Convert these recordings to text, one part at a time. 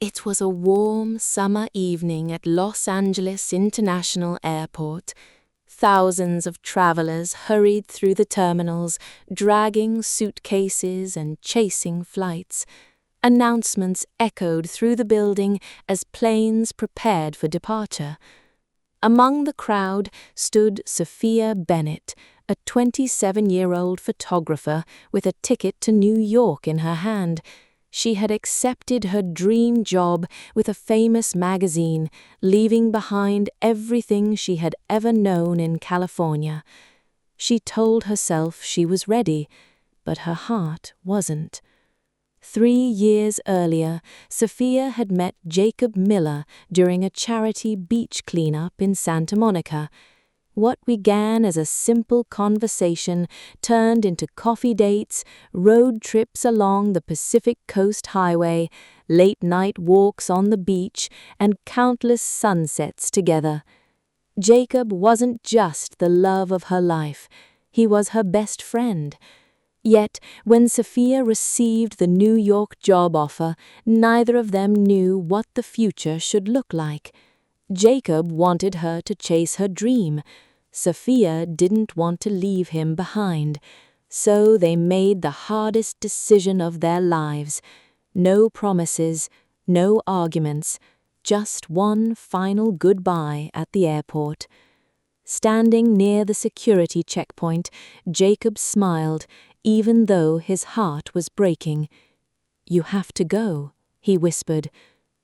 It was a warm summer evening at Los Angeles International Airport. Thousands of travelers hurried through the terminals, dragging suitcases and chasing flights. Announcements echoed through the building as planes prepared for departure. Among the crowd stood Sophia Bennett, a 27-year-old photographer with a ticket to New York in her hand. She had accepted her dream job with a famous magazine, leaving behind everything she had ever known in California. She told herself she was ready, but her heart wasn't. 3 years earlier, Sophia had met Jacob Miller during a charity beach cleanup in Santa Monica. What began as a simple conversation turned into coffee dates, road trips along the Pacific Coast Highway, late-night walks on the beach, and countless sunsets together. Jacob wasn't just the love of her life, he was her best friend. Yet, when Sophia received the New York job offer, neither of them knew what the future should look like. Jacob wanted her to chase her dream. Sophia didn't want to leave him behind, so they made the hardest decision of their lives. No promises, no arguments, just one final goodbye at the airport. Standing near the security checkpoint, Jacob smiled, even though his heart was breaking. "You have to go," he whispered.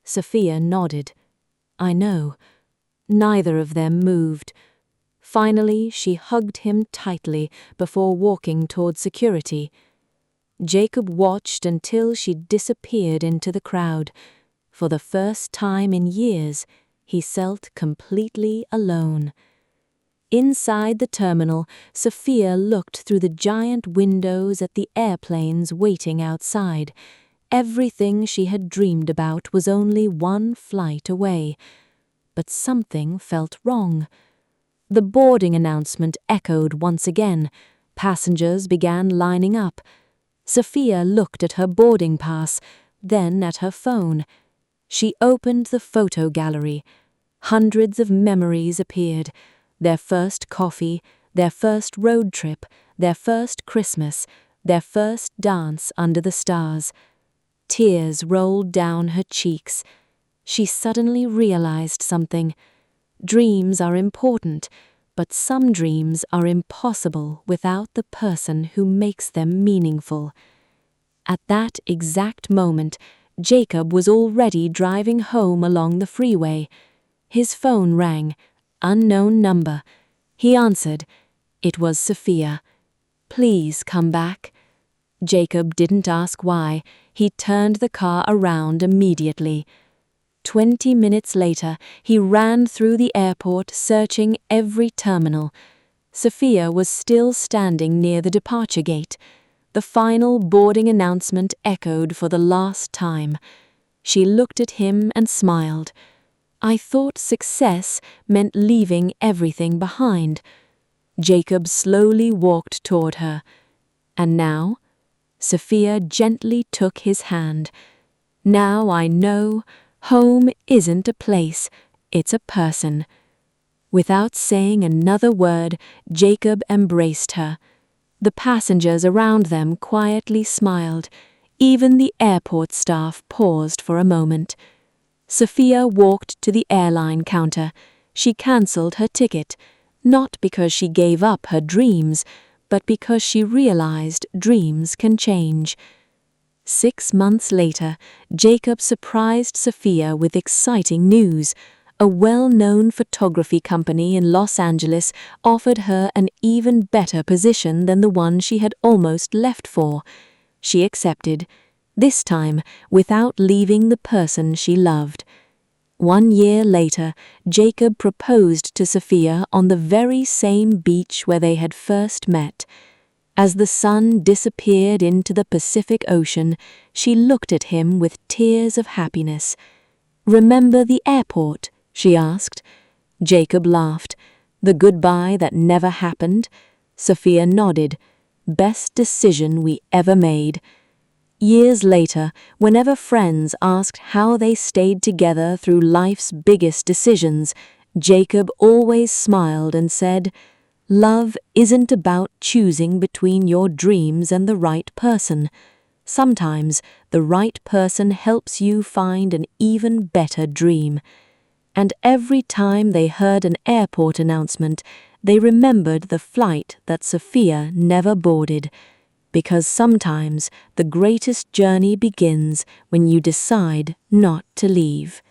Sophia nodded. "I know." Neither of them moved. Finally, she hugged him tightly before walking toward security. Jacob watched until she disappeared into the crowd. For the first time in years, he felt completely alone. Inside the terminal, Sophia looked through the giant windows at the airplanes waiting outside. Everything she had dreamed about was only one flight away. But something felt wrong. The boarding announcement echoed once again. Passengers began lining up. Sophia looked at her boarding pass, then at her phone. She opened the photo gallery. Hundreds of memories appeared. Their first coffee, their first road trip, their first Christmas, their first dance under the stars. Tears rolled down her cheeks. She suddenly realized something. Dreams are important, but some dreams are impossible without the person who makes them meaningful. At that exact moment, Jacob was already driving home along the freeway. His phone rang. Unknown number. He answered. It was Sophia. "Please come back." Jacob didn't ask why. He turned the car around immediately. 20 minutes later, he ran through the airport searching every terminal. Sophia was still standing near the departure gate. The final boarding announcement echoed for the last time. She looked at him and smiled. "I thought success meant leaving everything behind." Jacob slowly walked toward her. "And now?" Sophia gently took his hand. "Now I know home isn't a place, it's a person." Without saying another word, Jacob embraced her. The passengers around them quietly smiled. Even the airport staff paused for a moment. Sophia walked to the airline counter. She cancelled her ticket, not because she gave up her dreams, but because she realized dreams can change. 6 months later, Jacob surprised Sophia with exciting news. A well-known photography company in Los Angeles offered her an even better position than the one she had almost left for. She accepted, this time without leaving the person she loved. 1 year later, Jacob proposed to Sophia on the very same beach where they had first met. As the sun disappeared into the Pacific Ocean, she looked at him with tears of happiness. "Remember the airport?" she asked. Jacob laughed. "The goodbye that never happened?" Sophia nodded. "Best decision we ever made." Years later, whenever friends asked how they stayed together through life's biggest decisions, Jacob always smiled and said, "Love isn't about choosing between your dreams and the right person. Sometimes the right person helps you find an even better dream." And every time they heard an airport announcement, they remembered the flight that Sophia never boarded. Because sometimes the greatest journey begins when you decide not to leave.